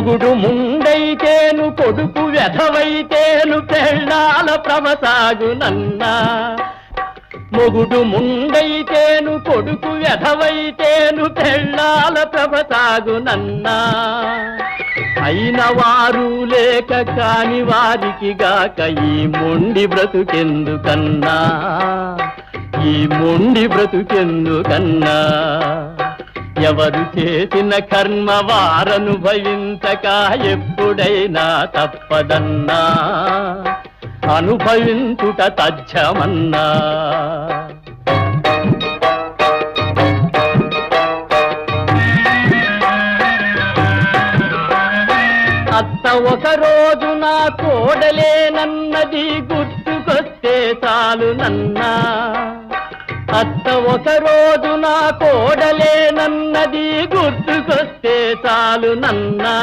మొగుడు ముండైతేను కొడుకు వెధవైతేను పెళ్ళాల ప్రవసాగునన్నా. మొగుడు ముండైతేను కొడుకు వెధవైతేను పెళ్ళాల ప్రవసాగునన్నా. అయిన వారు లేక కాని వారికి గాక ఈ మొండి బ్రతుకెందుకన్నా, ఈ మొండి బ్రతుకెందుకన్నా. ఎవరు చేసిన కర్మ వారనుభవించక ఎప్పుడైనా తప్పదన్నా, అనుభవించుట తథ్యమన్నా. అత్త ఒక రోజు నా కోడలేనన్నది గుర్తుకొస్తే చాలునన్నా. అత్త ఒక రోజు నా కోడలేనన్నది గుర్తుకొస్తే చాలునన్నా.